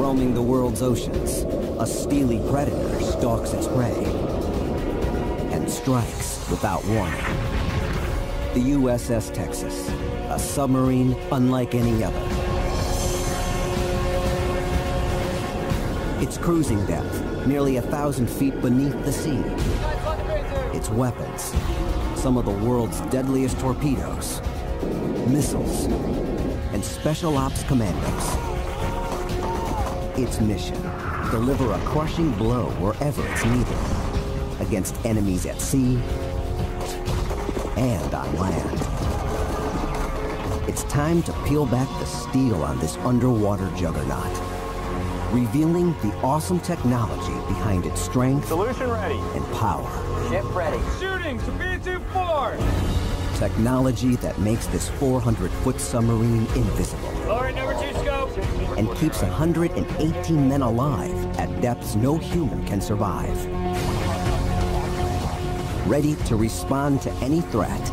Roaming the world's oceans, a steely predator stalks its prey and strikes without warning. The U.S.S. Texas, a submarine unlike any other. Its cruising depth, nearly 1,000 feet beneath the sea. Its weapons, some of the world's deadliest torpedoes, missiles, and special ops commandos. Its mission, deliver a crushing blow wherever it's needed, against enemies at sea and on land. It's time to peel back the steel on this underwater juggernaut, revealing the awesome technology behind its strength Solution ready. And power. Ship ready. Shooting to B-24. Technology that makes this 400-foot submarine invisible. Lower number 2 scope. And keeps 118 men alive at depths no human can survive. Ready to respond to any threat.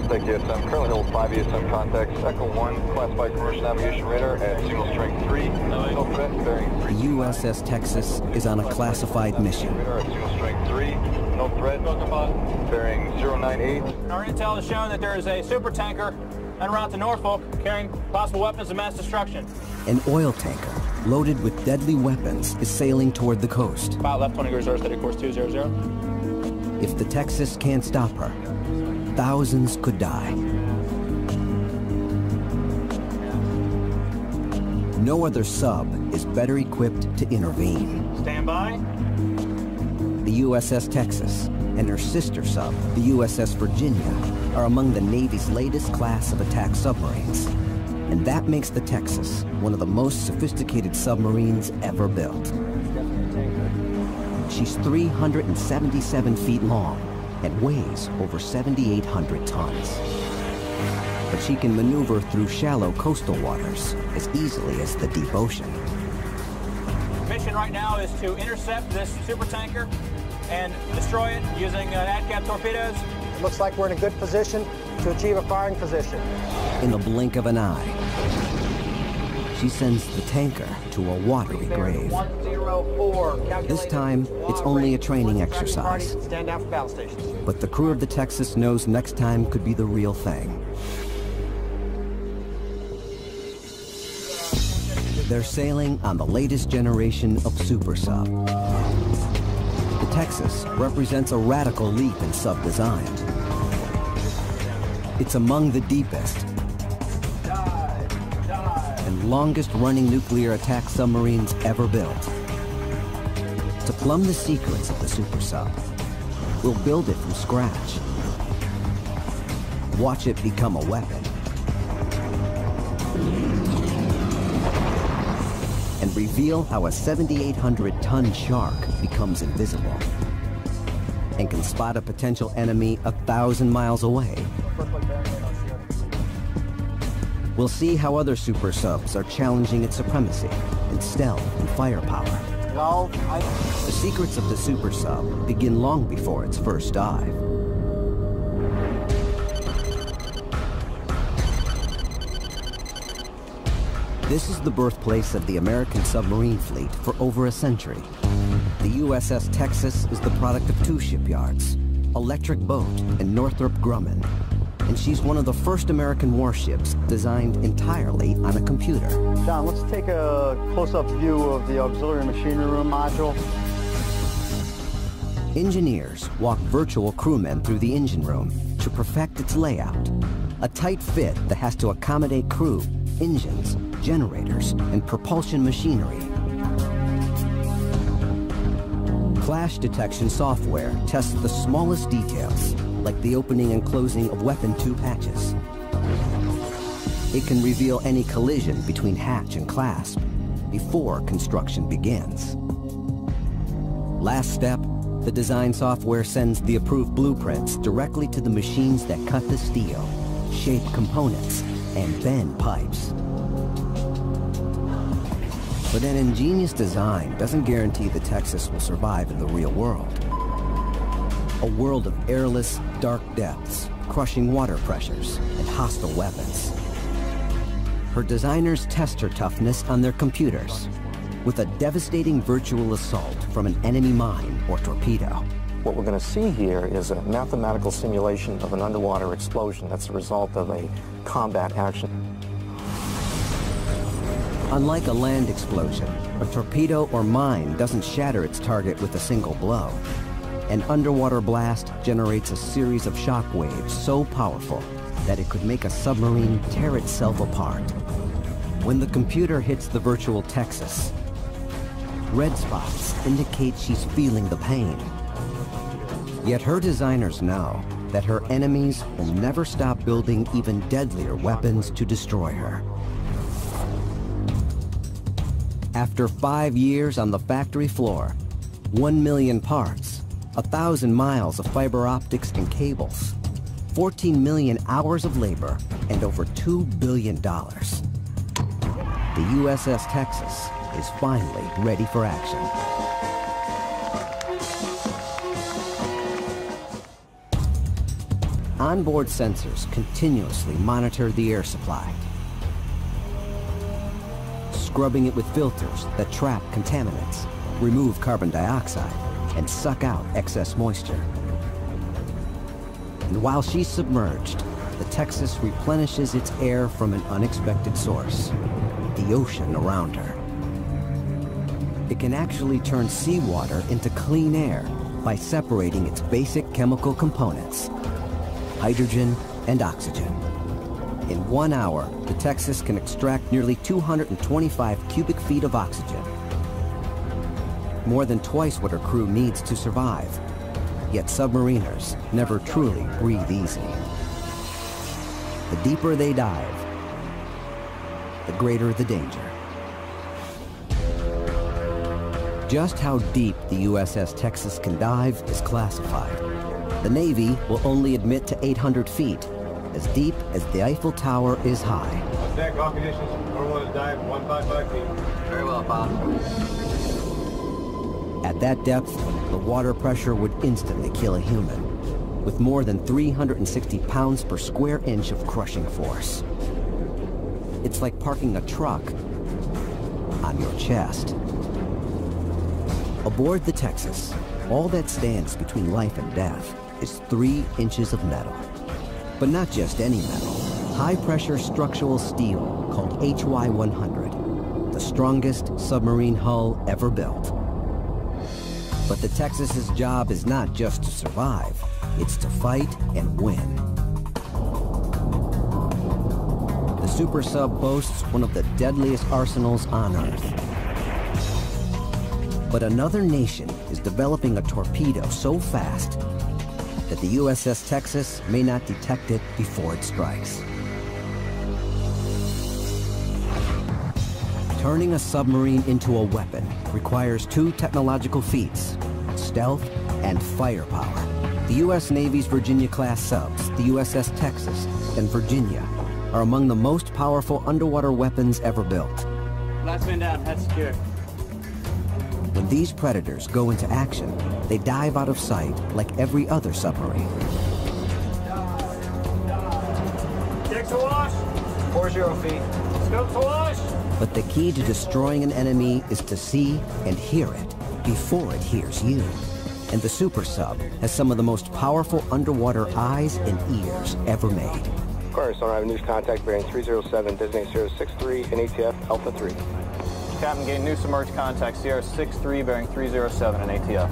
Thank you, ESM. Currently hold 5 ESM contacts. Echo 1, classified commercial navigation radar at single strength 3. No threat, bearing 3. The U.S.S. Texas is on a classified mission. Radar at single strength 3. No threat, bearing 098. Our intel has shown that there is a super tanker en route to Norfolk carrying possible weapons of mass destruction. An oil tanker loaded with deadly weapons is sailing toward the coast. Pilot left 20 reserve, steady course 200. If the Texas can't stop her, thousands could die. No other sub is better equipped to intervene. Stand by. The U.S.S. Texas and her sister sub, the U.S.S. Virginia, are among the Navy's latest class of attack submarines. And that makes the Texas one of the most sophisticated submarines ever built. She's 377 feet long and weighs over 7,800 tons. But she can maneuver through shallow coastal waters as easily as the deep ocean. Mission right now is to intercept this supertanker and destroy it using ADCAP torpedoes. It looks like we're in a good position to achieve a firing position. In the blink of an eye, she sends the tanker to a watery grave. 104. This time, it's only a training exercise. Stand down for battle stations. But the crew of the Texas knows next time could be the real thing. They're sailing on the latest generation of super sub. The Texas represents a radical leap in sub design. It's among the deepest and longest-running nuclear attack submarines ever built. To plumb the secrets of the super sub, we'll build it from scratch. Watch it become a weapon. And reveal how a 7,800-ton shark becomes invisible and can spot a potential enemy 1,000 miles away. We'll see how other super subs are challenging its supremacy in stealth and firepower. The secrets of the super sub begin long before its first dive. This is the birthplace of the American submarine fleet for over a century. The U.S.S. Texas is the product of two shipyards, Electric Boat and Northrop Grumman. And she's one of the first American warships designed entirely on a computer. John, let's take a close-up view of the auxiliary machinery room module. Engineers walk virtual crewmen through the engine room to perfect its layout. A tight fit that has to accommodate crew, engines, generators, and propulsion machinery. Clash detection software tests the smallest details, like the opening and closing of weapon tube hatches. It can reveal any collision between hatch and clasp before construction begins. Last step, the design software sends the approved blueprints directly to the machines that cut the steel, shape components, and bend pipes. But an ingenious design doesn't guarantee the Texas will survive in the real world. A world of airless, dark depths, crushing water pressures, and hostile weapons. Her designers test her toughness on their computers with a devastating virtual assault from an enemy mine or torpedo. What we're going to see here is a mathematical simulation of an underwater explosion that's the result of a combat action. Unlike a land explosion, a torpedo or mine doesn't shatter its target with a single blow. An underwater blast generates a series of shock waves so powerful that it could make a submarine tear itself apart. When the computer hits the virtual Texas, red spots indicate she's feeling the pain. Yet her designers know that her enemies will never stop building even deadlier weapons to destroy her. After 5 years on the factory floor, 1 million parts, 1,000 miles of fiber optics and cables, 14 million hours of labor, and over $2 billion, the U.S.S. Texas is finally ready for action. Onboard sensors continuously monitor the air supply, scrubbing it with filters that trap contaminants, remove carbon dioxide, and suck out excess moisture. And while she's submerged, the Texas replenishes its air from an unexpected source, the ocean around her. It can actually turn seawater into clean air by separating its basic chemical components, hydrogen and oxygen. In 1 hour, the Texas can extract nearly 225 cubic feet of oxygen, more than twice what her crew needs to survive. Yet submariners never truly breathe easy. The deeper they dive, the greater the danger. Just how deep the U.S.S. Texas can dive is classified. The Navy will only admit to 800 feet, as deep as the Eiffel Tower is high. Deck, all conditions, number 1 is dive 155 feet. Very well, Bob. At that depth, the water pressure would instantly kill a human, with more than 360 pounds per square inch of crushing force. It's like parking a truck on your chest. Aboard the Texas, all that stands between life and death is 3 inches of metal. But not just any metal. High-pressure structural steel called HY-100, the strongest submarine hull ever built. But the Texas's job is not just to survive, it's to fight and win. The super sub boasts one of the deadliest arsenals on Earth. But another nation is developing a torpedo so fast that the U.S.S. Texas may not detect it before it strikes. Turning a submarine into a weapon requires 2 technological feats: stealth and firepower. The U.S. Navy's Virginia-class subs, the U.S.S. Texas and Virginia, are among the most powerful underwater weapons ever built. Last man down, head secure. When these predators go into action, they dive out of sight like every other submarine. Deck to wash. 40 feet. Scope to wash. But the key to destroying an enemy is to see and hear it before it hears you. And the super sub has some of the most powerful underwater eyes and ears ever made. Aquarius, on Avenue, contact bearing 307, designate 063 in ATF, Alpha 3. Captain, gain new submerged contact, Sierra 63 bearing 307 in ATF.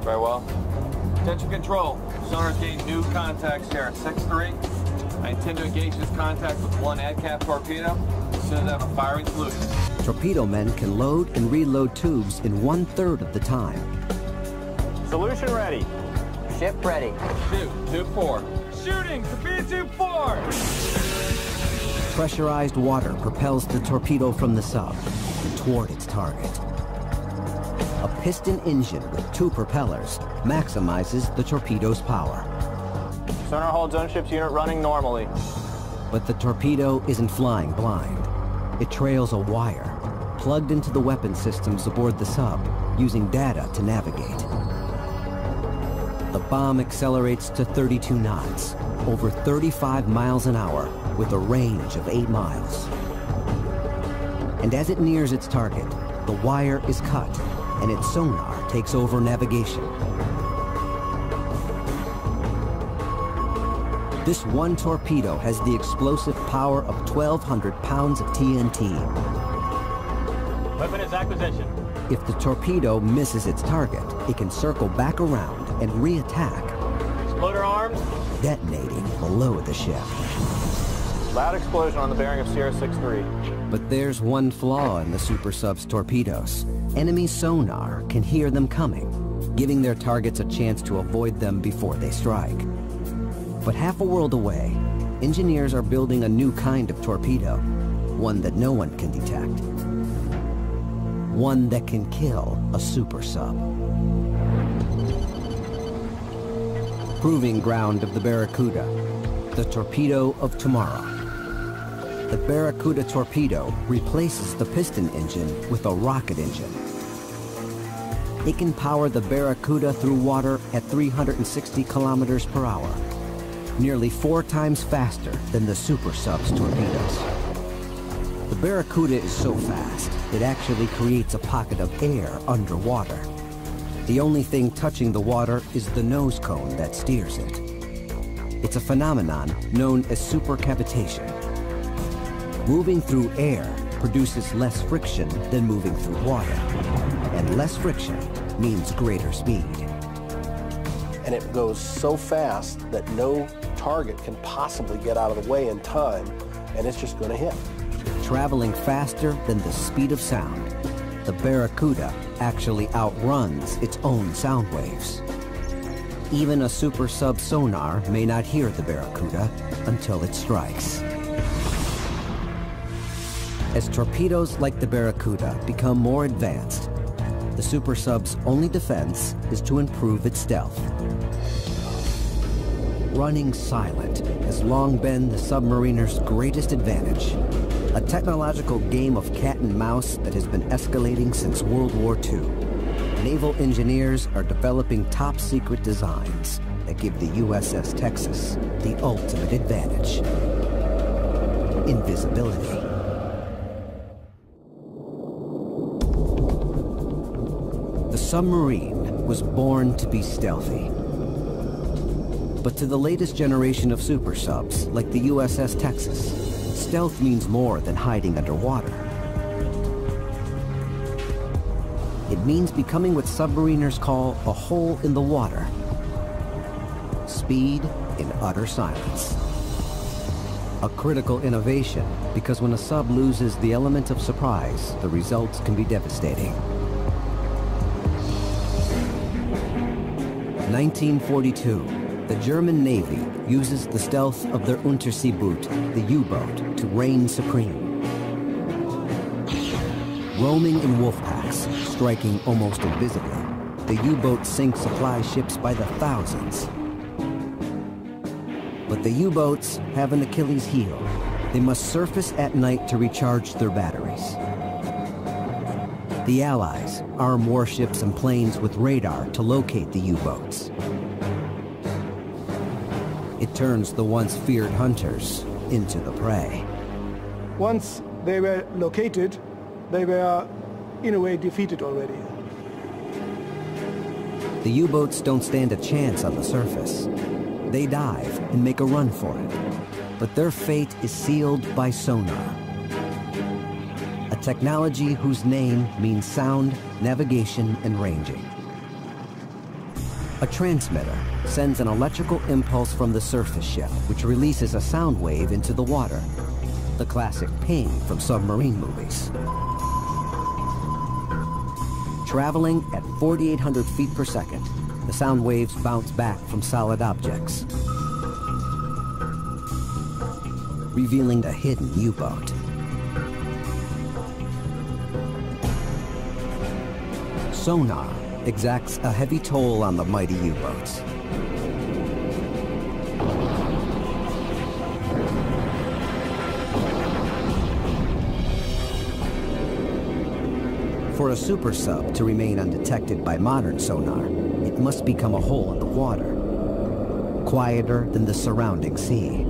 Very well. Attention control, sonar gain new contact, Sierra 63. I intend to engage this contact with 1 ADCAP torpedo as soon as I have a firing solution. Torpedo men can load and reload tubes in 1/3 of the time. Solution ready. Ship ready. Shoot, tube 4. Shooting, torpedo tube 4! Pressurized water propels the torpedo from the sub and toward its target. A piston engine with 2 propellers maximizes the torpedo's power. Sonar holds ownership's unit running normally. But the torpedo isn't flying blind. It trails a wire, plugged into the weapon systems aboard the sub, using data to navigate. The bomb accelerates to 32 knots, over 35 miles an hour, with a range of 8 miles. And as it nears its target, the wire is cut, and its sonar takes over navigation. This one torpedo has the explosive power of 1,200 pounds of TNT. Weapon is acquisition. If the torpedo misses its target, it can circle back around and re-attack, Exploder arms. detonating below the ship. Loud explosion on the bearing of Sierra 6-3. But there's one flaw in the Super Sub's torpedoes. Enemy sonar can hear them coming, giving their targets a chance to avoid them before they strike. But half a world away, engineers are building a new kind of torpedo, one that no one can detect. One that can kill a super sub. Proving ground of the Barracuda, the torpedo of tomorrow. The Barracuda torpedo replaces the piston engine with a rocket engine. It can power the Barracuda through water at 360 kilometers per hour, nearly 4 times faster than the Super Sub's torpedoes. The Barracuda is so fast, it actually creates a pocket of air underwater. The only thing touching the water is the nose cone that steers it. It's a phenomenon known as supercavitation. Moving through air produces less friction than moving through water, and less friction means greater speed. And it goes so fast that no target can possibly get out of the way in time, and it's just going to hit. Traveling faster than the speed of sound, the Barracuda actually outruns its own sound waves. Even a super sub sonar may not hear the Barracuda until it strikes. As torpedoes like the Barracuda become more advanced, the super sub's only defense is to improve its stealth. Running silent has long been the submariner's greatest advantage, a technological game of cat and mouse that has been escalating since World War II. Naval engineers are developing top-secret designs that give the U.S.S. Texas the ultimate advantage: invisibility. The submarine was born to be stealthy. But to the latest generation of super subs, like the U.S.S. Texas, stealth means more than hiding underwater. It means becoming what submariners call a hole in the water. Speed in utter silence. A critical innovation, because when a sub loses the element of surprise, the results can be devastating. 1942, the German Navy uses the stealth of their Unterseeboot, the U-boat, to reign supreme. Roaming in wolf packs, striking almost invisibly, the U-boat sinks supply ships by the thousands. But the U-boats have an Achilles heel. They must surface at night to recharge their batteries. The Allies arm warships and planes with radar to locate the U-boats. It turns the once feared hunters into the prey. Once they were located, they were, in a way, defeated already. The U-boats don't stand a chance on the surface. They dive and make a run for it. But their fate is sealed by sonar. A technology whose name means sound, navigation, and ranging. A transmitter sends an electrical impulse from the surface ship, which releases a sound wave into the water. The classic ping from submarine movies. Traveling at 4,800 feet per second, the sound waves bounce back from solid objects, revealing a hidden U-boat. Sonar exacts a heavy toll on the mighty U-boats. For a super sub to remain undetected by modern sonar, it must become a hole in the water, quieter than the surrounding sea.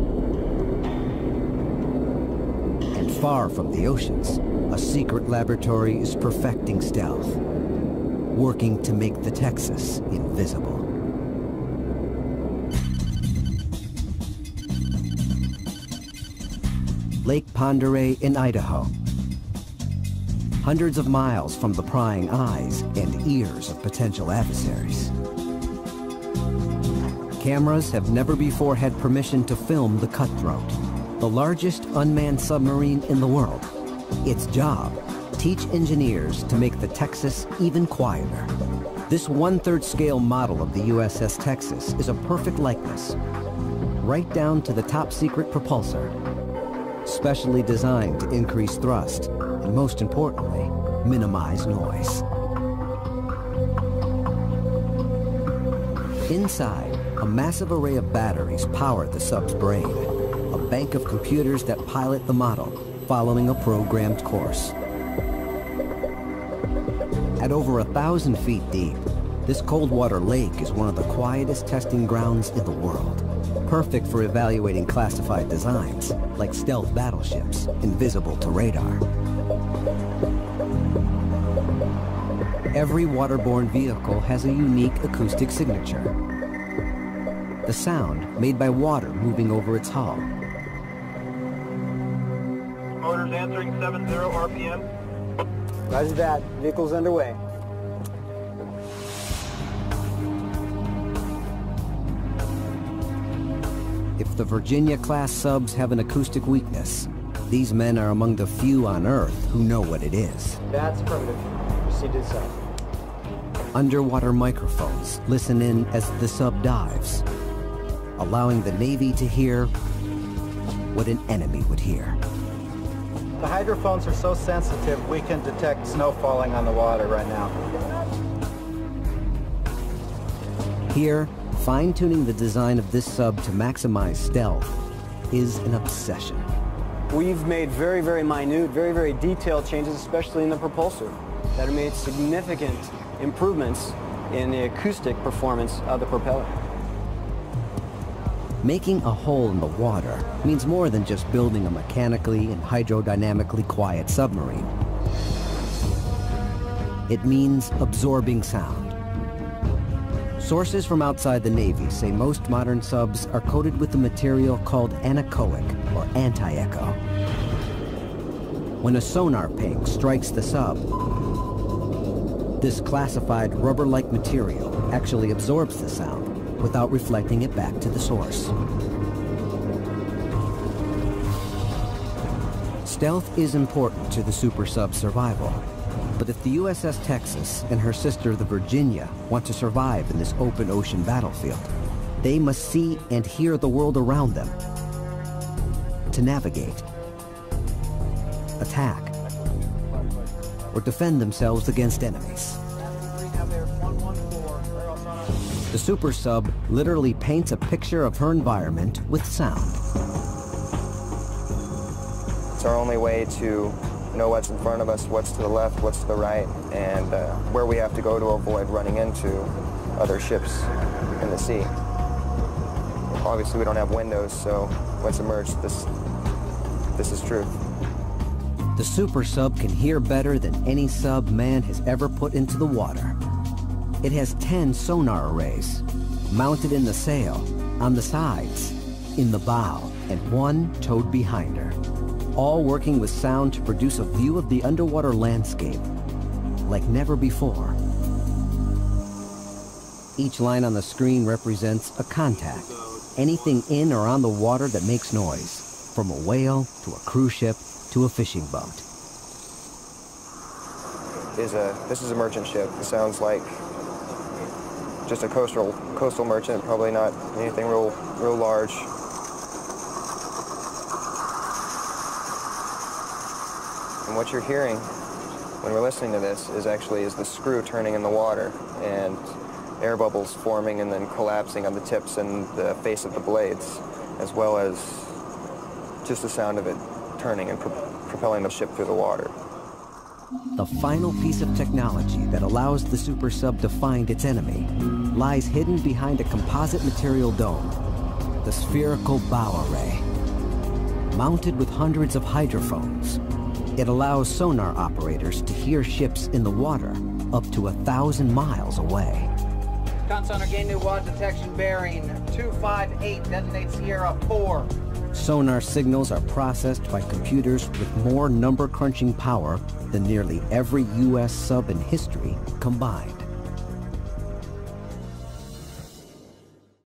And far from the oceans, a secret laboratory is perfecting stealth, working to make the Texas invisible. Lake Pend Oreille in Idaho. Hundreds of miles from the prying eyes and ears of potential adversaries. Cameras have never before had permission to film the Cutthroat, the largest unmanned submarine in the world. Its job, teach engineers to make the Texas even quieter. This 1/3 scale model of the USS Texas is a perfect likeness, right down to the top secret propulsor, specially designed to increase thrust and, most importantly, minimize noise. Inside, a massive array of batteries power the sub's brain, a bank of computers that pilot the model, following a programmed course. At over 1,000 feet deep, this cold water lake is one of the quietest testing grounds in the world, perfect for evaluating classified designs, like stealth battleships, invisible to radar. Every waterborne vehicle has a unique acoustic signature. The sound made by water moving over its hull. Motors answering 70 RPM. Roger that. Vehicle's underway. If the Virginia-class subs have an acoustic weakness, these men are among the few on Earth who know what it is. That's affirmative. Proceed to the side. Underwater microphones listen in as the sub dives, allowing the Navy to hear what an enemy would hear. The hydrophones are so sensitive, we can detect snow falling on the water right now. Here, fine-tuning the design of this sub to maximize stealth is an obsession. We've made very, very minute, very, very detailed changes, especially in the propulsor, that have made significant improvements in the acoustic performance of the propeller. Making a hole in the water means more than just building a mechanically and hydrodynamically quiet submarine. It means absorbing sound. Sources from outside the Navy say most modern subs are coated with a material called anechoic, or anti-echo. When a sonar ping strikes the sub, this classified rubber-like material actually absorbs the sound without reflecting it back to the source. Stealth is important to the super sub's survival, but if the USS Texas and her sister, the Virginia, want to survive in this open ocean battlefield, they must see and hear the world around them to navigate, attack, or defend themselves against enemies. The super sub literally paints a picture of her environment with sound. It's our only way to know what's in front of us, what's to the left, what's to the right, and where we have to go to avoid running into other ships in the sea. Obviously, we don't have windows, so what's emerged, this is truth. The super sub can hear better than any sub man has ever put into the water. It has 10 sonar arrays, mounted in the sail, on the sides, in the bow, and one towed behind her, all working with sound to produce a view of the underwater landscape like never before. Each line on the screen represents a contact, anything in or on the water that makes noise, from a whale to a cruise ship to a fishing boat. This is a merchant ship. It sounds like just a coastal merchant, probably not anything real large. And what you're hearing when we're listening to this is the screw turning in the water and air bubbles forming and then collapsing on the tips and the face of the blades, as well as just the sound of it turning and propelling the ship through the water. The final piece of technology that allows the super sub to find its enemy lies hidden behind a composite material dome, the spherical bow array. Mounted with hundreds of hydrophones, it allows sonar operators to hear ships in the water up to 1,000 miles away. Consonar gain new WAD detection bearing 258, designate Sierra 4. Sonar signals are processed by computers with more number-crunching power than nearly every U.S. sub in history combined.